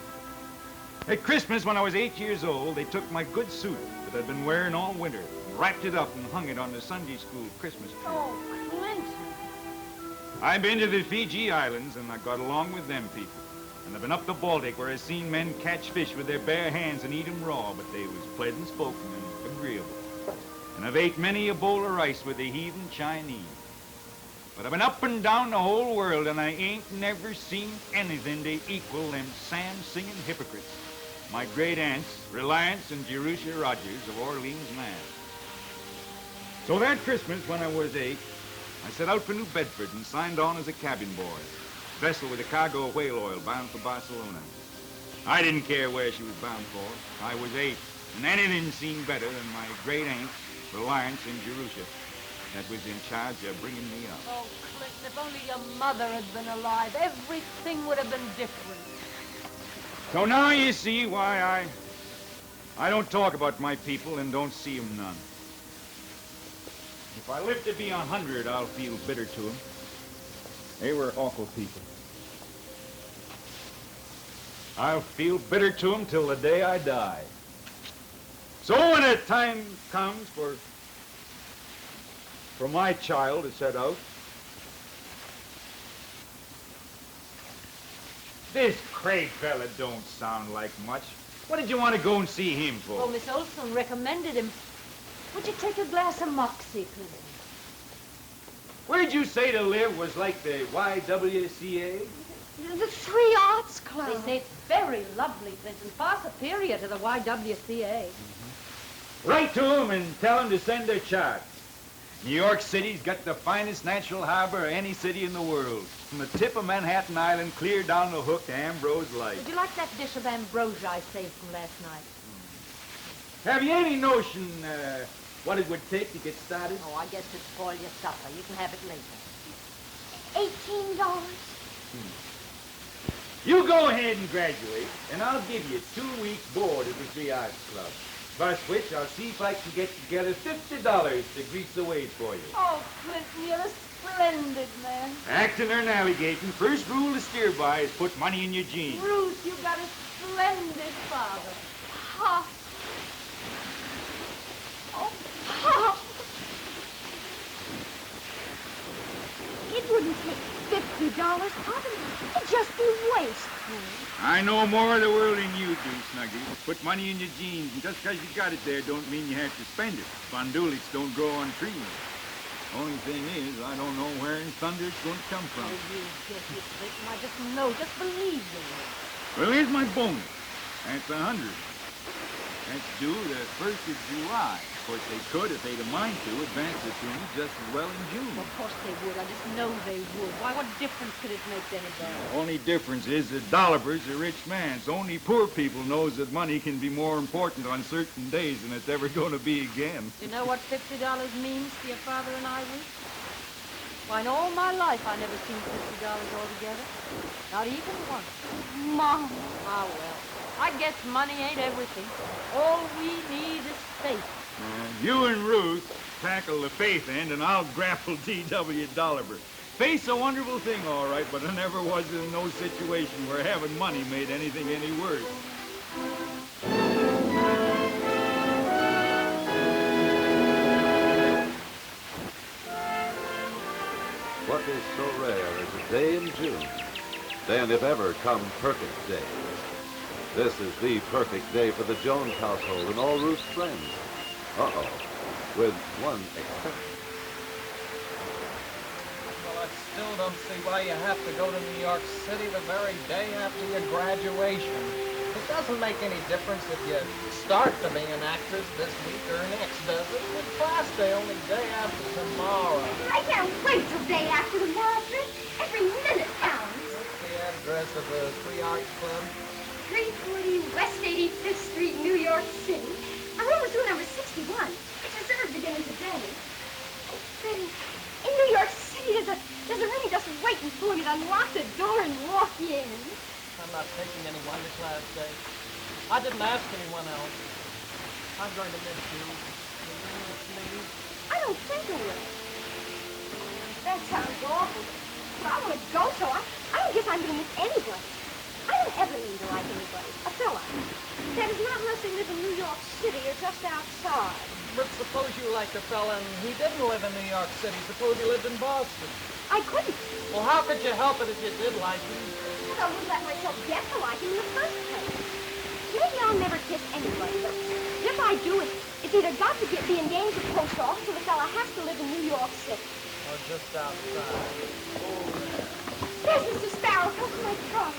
At Christmas, when I was 8 years old, they took my good suit that I'd been wearing all winter, wrapped it up and hung it on the Sunday school Christmas tree. Oh, Clinton. I've been to the Fiji Islands, and I got along with them people. And I've been up the Baltic, where I've seen men catch fish with their bare hands and eat 'em raw, but they was pleasant spoken and agreeable. And I've ate many a bowl of rice with the heathen Chinese. But I've been up and down the whole world, and I ain't never seen anything to equal them psalm-singing hypocrites. My great aunts, Reliance and Jerusha Rogers of Orleans, Mass. So that Christmas, when I was 8, I set out for New Bedford and signed on as a cabin boy. Vessel with a cargo of whale oil bound for Barcelona. I didn't care where she was bound for. I was 8, and anything seemed better than my great aunts, Reliance and Jerusha, that was in charge of bringing me up. Oh, Clinton, if only your mother had been alive, everything would have been different. So now you see why I don't talk about my people and don't see 'em none. If I live to be 100, I'll feel bitter to 'em. They were awful people. I'll feel bitter to 'em till the day I die. So when the time comes for my child to set out, this Craig fella don't sound like much. What did you want to go and see him for? Oh, Miss Olson recommended him. Would you take a glass of Moxie, please? Where'd you say to live was like the YWCA? The 3 Arts Club. They say it's very lovely, Clinton, far superior to the YWCA. Write to him and tell him to send their chart. New York City's got the finest natural harbor of any city in the world. From the tip of Manhattan Island clear down the hook to Ambrose Light. Would you like that dish of ambrosia I saved from last night? Have you any notion what it would take to get started? Oh, I guess it'd spoil your supper. You can have it later. $18. You go ahead and graduate, and I'll give you 2 weeks' board at the 3 Arts Club. Plus which, I'll see if I can get together $50 to grease the way for you. Oh, Clinton, you're a splendid man. Acting or navigating, first rule to steer by is put money in your jeans. Ruth, you got a splendid father. Pop. Oh, Pop. It wouldn't take $50, Pop. It'd just be wasteful. I know more of the world than you do, Snuggie. Put money in your jeans, and just because you got it there don't mean you have to spend it. Fondulics don't grow on trees. Only thing is, I don't know where in thunder it's going to come from. Oh, you I just know. Just believe me. Well, here's my bonus. That's 100. That's due the 1st of July. Of course, they could, if they'd a mind to, advance it to me just as well in June. Well, of course they would. I just know they would. Why, what difference could it make to anybody? The only difference is that Dolliver's a rich man, so only poor people knows that money can be more important on certain days than it's ever going to be again. Do you know what $50 means to your father and I, Ruth? Why, in all my life, I never seen $50 altogether. Not even once. Mom. Ah, well. I guess money ain't everything. All we need is faith. You and Ruth tackle the faith end, and I'll grapple D.W. Dolliver. Faith's a wonderful thing, all right, but I never was in no situation where having money made anything any worse. What is so rare as a day in June? Then, if ever, come perfect day. This is the perfect day for the Jones household and all Ruth's friends. Uh-oh, with one exception. Well, I still don't see why you have to go to New York City the very day after your graduation. It doesn't make any difference if you start to be an actress this week or next, does it? With class day only day after tomorrow. I can't wait till day after tomorrow, Fred. Every minute counts. What's the address of the Three Arts Club? 340 West 85th Street, New York City. Our room was room number 61. It's reserved again today. Oh, Freddie, in New York City, there's a room just waiting for you to unlock the door and walk in. I'm not taking anyone to class day. I didn't ask anyone else. I'm going to miss you. Will you miss me? I don't think I will. That sounds awful. But I want to go, so I don't guess I'm going to miss anybody. I don't ever mean to like anybody. A fella. That is not unless they live in New York City or just outside. But suppose you liked a fella and he didn't live in New York City. Suppose he lived in Boston. I couldn't. Well, how could you help it if you did like him? Because I wouldn't let myself get to like him in the first place. Maybe I'll never kiss anybody, but if I do, it's either got to be engaged at the post office or the fella has to live in New York City. Or just outside. There's Mr. Sparrow. Come to my trunk.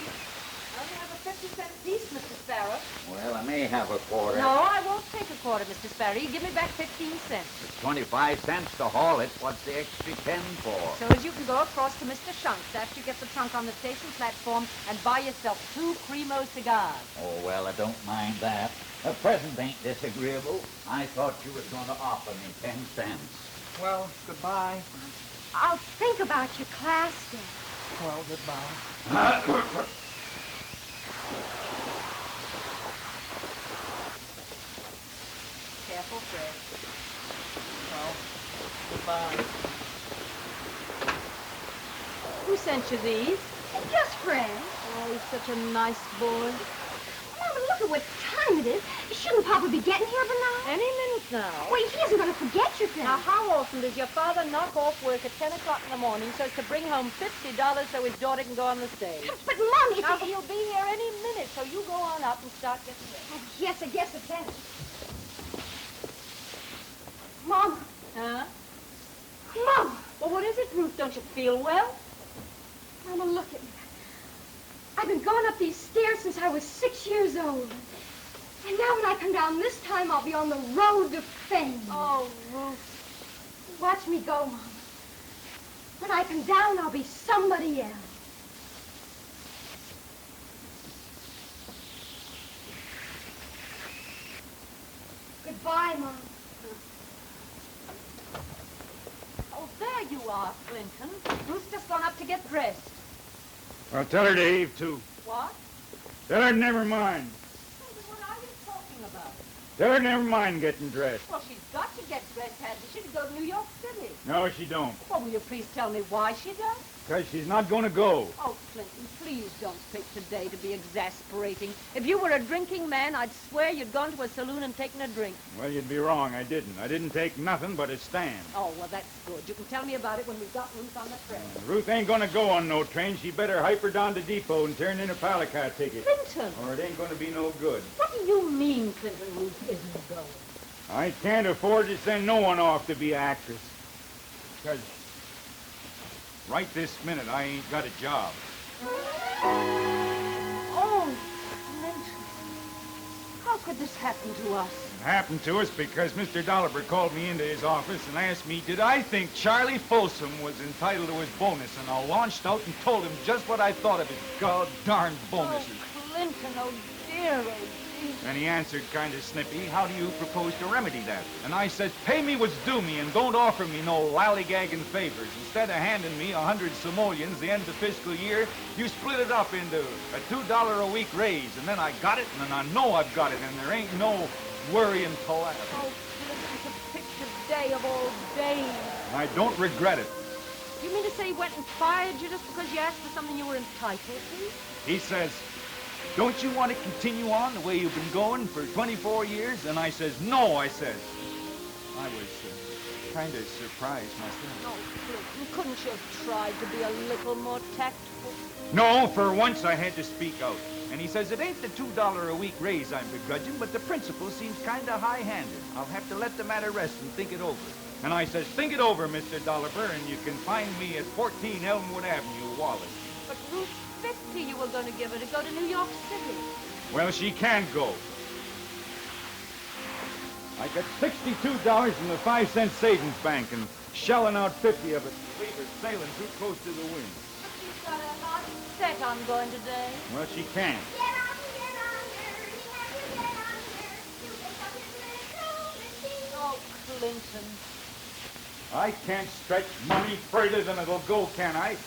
I only have a 50-cent piece, Mr. Sparrow. Well, I may have a quarter. No, I won't take a quarter, Mr. Sparrow. You give me back 15 cents. It's 25 cents to haul it. What's the extra 10 for? So as you can go across to Mr. Shunk's after you get the trunk on the station platform and buy yourself 2 Primo cigars. Oh, well, I don't mind that. A present ain't disagreeable. I thought you was going to offer me 10 cents. Well, goodbye. I'll think about your class day. Well, goodbye. Careful, Fred. Well, goodbye. Who sent you these? Just Fred. Oh, he's such a nice boy. Mama, look at what time it is. Shouldn't Papa be getting here by now? Any minute now. Wait, he isn't going to forget you then. Now, how often does your father knock off work at 10 o'clock in the morning so as to bring home $50 so his daughter can go on the stage? But, Mom, Now, he'll be here any minute, so you go on up and start getting ready. Oh, yes, I guess it can. Mom. Huh? Mom. Well, what is it, Ruth? Don't you feel well? Mama, look at me. I've been going up these stairs since I was 6 years old. And now when I come down this time, I'll be on the road to fame. Oh, Ruth. Watch me go, Mama. When I come down, I'll be somebody else. Goodbye, Mom. Oh, there you are, Clinton. Ruth's just gone up to get dressed. Well, tell her to heave, too. What? Tell her never mind. What are you talking about? Tell her never mind getting dressed. Well, she's got to get dressed, hasn't she, to go to New York City? No, she don't. Well, will you please tell me why she does? Because she's not going to go. Oh, Clinton, please don't pick today to be exasperating. If you were a drinking man, I'd swear you'd gone to a saloon and taken a drink. Well, you'd be wrong. I didn't. I didn't take nothing but a stand. Oh, well, that's good. You can tell me about it when we've got Ruth on the train. Ruth ain't going to go on no train. She better hype her down to depot and turn in a pallet car ticket. Clinton! Or it ain't going to be no good. What do you mean, Clinton, Ruth isn't going? I can't afford to send no one off to be an actress. Because right this minute, I ain't got a job. Oh, Clinton. How could this happen to us? It happened to us because Mr. Dolliver called me into his office and asked me, did I think Charlie Folsom was entitled to his bonus? And I launched out and told him just what I thought of his god-darn bonuses. Oh, Clinton, oh dear, oh dear. And he answered kind of snippy, how do you propose to remedy that? And I said, pay me what's due me and don't offer me no lollygagging favors. Instead of handing me 100 simoleons the end of the fiscal year, you split it up into a $2 a week raise. And then I got it, and I know I've got it, and there ain't no worrying till that. Oh, Clinton, it's a picture day of all days. I don't regret it. You mean to say he went and fired you just because you asked for something you were entitled to? He says, don't you want to continue on the way you've been going for 24 years? And I says, no, I says. I was kind of surprised myself. Oh, Clinton, couldn't you have tried to be a little more tactful? No, for once I had to speak out. And he says, it ain't the $2 a week raise I'm begrudging, but the principle seems kind of high-handed. I'll have to let the matter rest and think it over. And I says, think it over, Mr. Dolliver, and you can find me at 14 Elmwood Avenue, Wallace. But Ruth, 50 you were going to give her to go to New York City. Well, she can't go. I got $62 in the 5-cent savings bank and shelling out 50 of it to leave her sailing too close to the wind. But she's got a heart set on going today. Well, she can't. Get on here, you have to get on here. You pick up his little machine. Oh, Clinton. I can't stretch money further than it'll go, can I?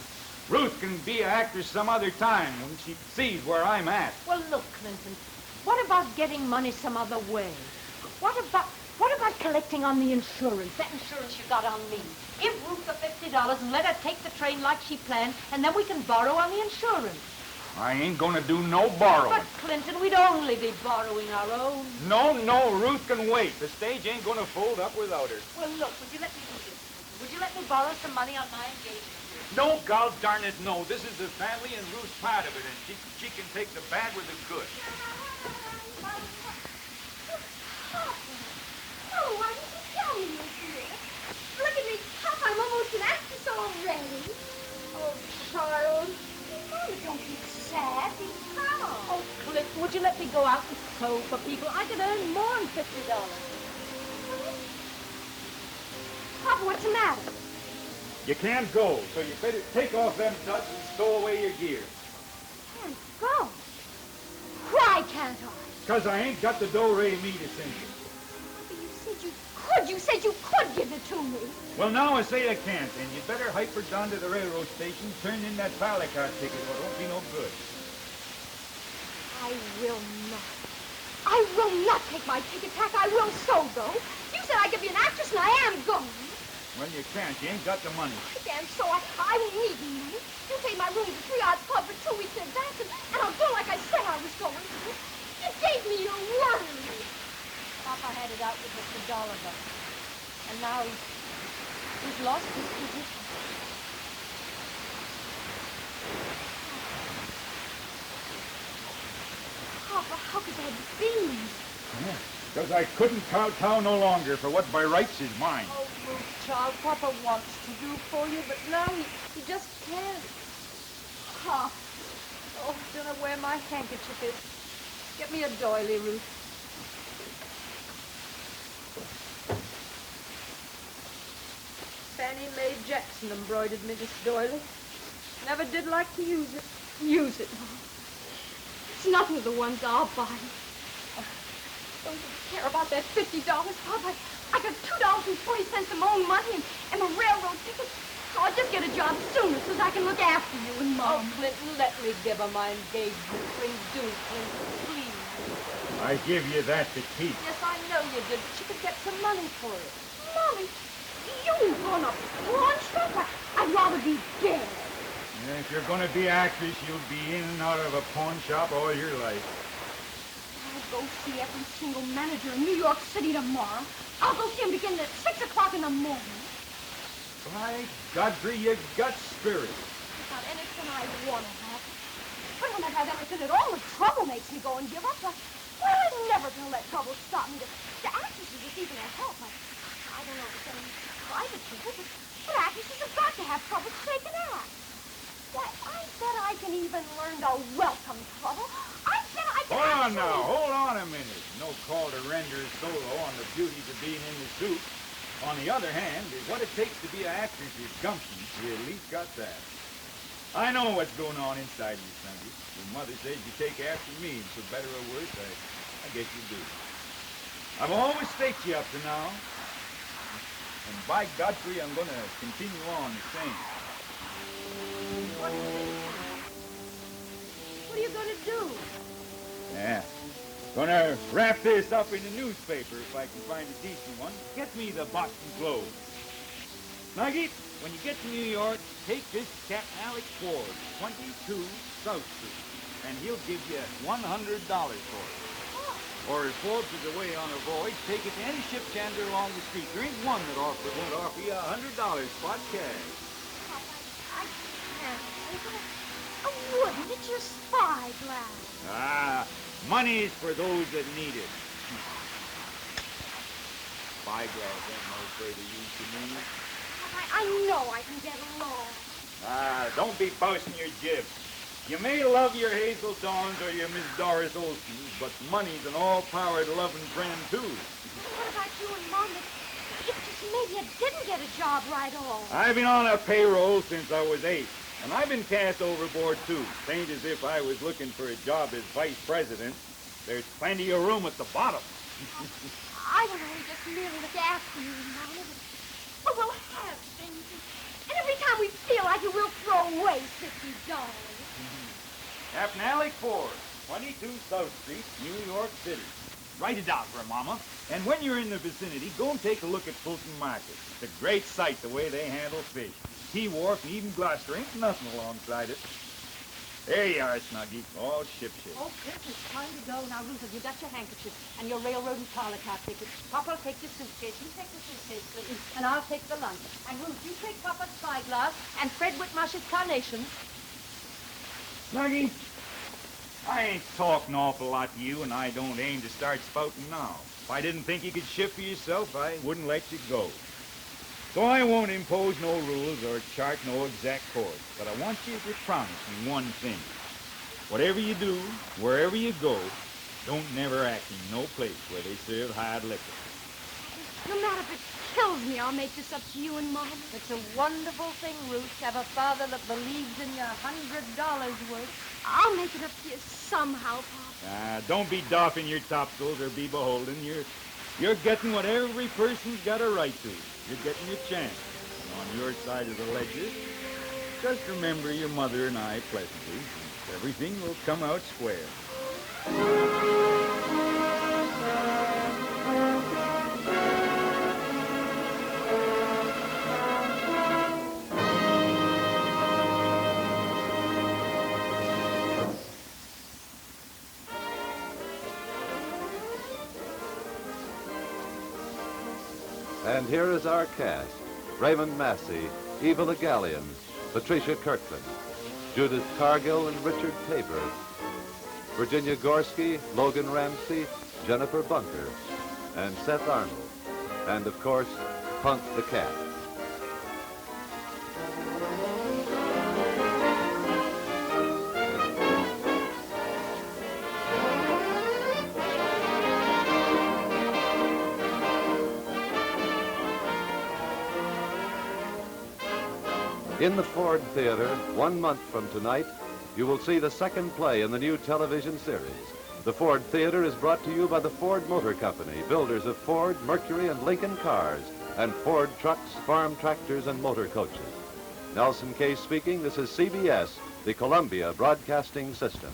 Ruth can be an actress some other time when she sees where I'm at. Well, look, Clinton, what about getting money some other way? What about collecting on the insurance, that insurance you got on me? Give Ruth the $50 and let her take the train like she planned, and then we can borrow on the insurance. I ain't gonna do no borrowing. But, Clinton, we'd only be borrowing our own. No, Ruth can wait. The stage ain't gonna fold up without her. Well, look, would you let me do this? Would you let me borrow some money on my engagement? No, God darn it, no. This is the family and Ruth's part of it, and she can take the bad with the good. Oh, why didn't you tell me this year? Look at me, Pop, I'm almost an actress already. Oh, child. Mama, don't be sad. Be proud. Oh, Clinton, would you let me go out and sew for people? I could earn more than $50. Papa, what's the matter? You can't go, so you better take off them duds and stow away your gear. Can't go. Why can't I? 'Cause I ain't got the do-re-mi to send you. But you said you could. You said you could give it to me. Well, now I say I can't, and you'd better hyper down to the railroad station, turn in that Valley car ticket, or it won't be no good. I will not. I will not take my ticket back. I will so go. You said I could be an actress, and I am going. Well, you can't. You ain't got the money. Damn, so I won't need any money. You paid my room at the 3 Odds Pub for 2 weeks in advance, and I'll go like I said I was going to. You gave me your word. Papa had it out with Mr. Dolliver, and now he's lost his position. Papa, how could that be? Yeah, 'cause I couldn't kowtow no longer for what by rights is mine. Oh, Ruth, child, Papa wants to do for you, but now he just can't. Papa. Oh, I don't know where my handkerchief is. Get me a doily, Ruth. Fannie Mae Jackson embroidered me this doily. Never did like to use it. Use it. It's nothing to the ones I'll buy. Don't you care about that $50, Papa? I got $2.20 of my own money and a railroad ticket. So I'll just get a job sooner so I can look after you and Oh, Mom. Clinton, let me give her my engagement ring. Do, Clinton, please. I give you that to keep. Yes, I know you did, but she could get some money for it. Mommy, you ain't gonna pawn shop. I'd rather be dead. Yeah, if you're gonna be an actress, you'll be in and out of a pawn shop all your life. I'll go see every single manager in New York City tomorrow. I'll go see him beginning at 6 o'clock in the morning. By Godfrey, you got spirit. It's not anything I want to have. But when I have everything at all, the trouble makes me go and give up. Well, I'm never going to let trouble stop me. The actresses is even a help. I don't know if it's any private people, but But actresses have got to have trouble to take an act. Why, I bet I can even learn to welcome trouble. I bet I can Hold on actually... now, hold on a minute. No call to render a solo on the beauties of being in the suit. On the other hand, if what it takes to be an actress is gumption, you at least got that. I know what's going on inside you, Snuggie. Your mother says you take after me, and for better or worse, I guess you do. I've always staked you up to now. And by Godfrey, I'm going to continue on the same. What are you going to do? Yeah. Gonna wrap this up in the newspaper if I can find a decent one. Get me the Boston Globe. Snuggie, when you get to New York, take this Captain Alex Ford, 22 South Street, and he'll give you $100 for it. Or if Forbes is away on a voyage, take it to any ship chandler along the street. There ain't one that won't offer you $100 spot cash. I can't. I wouldn't. It's your spyglass. Ah, money is for those that need it. Spyglass ain't no further use to me. I know I can get along. Ah, don't be boasting your jibs. You may love your Hazel Dawns or your Miss Doris Olsons, but money's an all-powered loving friend, too. What about you and Mom? If just maybe you didn't get a job right off. I've been on a payroll since I was 8, and I've been cast overboard, too. Ain't as if I was looking for a job as vice president. There's plenty of room at the bottom. I don't only just merely look after you, Mom, but we'll have things. And every time we feel like it, we'll throw away $50. Captain Alex Ford, 22 South Street, New York City. Write it down for her, Mama. And when you're in the vicinity, go and take a look at Fulton Market. It's a great sight the way they handle fish. Key Wharf and even Gloucester ain't nothing alongside it. There you are, Snuggie, all shipshape. Oh, Chris, it's time to go. Now, Ruth, have you got your handkerchief and your railroad and parlor car tickets? Papa will take your suitcase. You take the suitcase, please, and I'll take the lunch. And Ruth, you take Papa's spyglass and Fred Whitmarsh's carnations. Snuggie, I ain't talking an awful lot to you, and I don't aim to start spouting now. If I didn't think you could shift for yourself, I wouldn't let you go. So I won't impose no rules or chart no exact course, but I want you to promise me one thing. Whatever you do, wherever you go, don't never act in no place where they serve hard liquor. No matter if it kills me, I'll make this up to you and Mom. It's a wonderful thing, Ruth, to have a father that believes in your $100 worth. I'll make it up to you somehow, Pop. Don't be doffing your topsails or be beholden. You're getting what every person's got a right to. You're getting your chance. And on your side of the ledger, just remember your mother and I pleasantly, and everything will come out square. And here is our cast. Raymond Massey, Eva Le Gallienne, Patricia Kirkland, Judith Cargill and Richard Tabor, Virginia Gorski, Logan Ramsey, Jennifer Bunker, and Seth Arnold, and of course, Punk the Cat. In the Ford Theater, 1 month from tonight, you will see the second play in the new television series. The Ford Theater is brought to you by the Ford Motor Company, builders of Ford, Mercury, and Lincoln cars, and Ford trucks, farm tractors, and motor coaches. Nelson Case speaking. This is CBS, the Columbia Broadcasting System.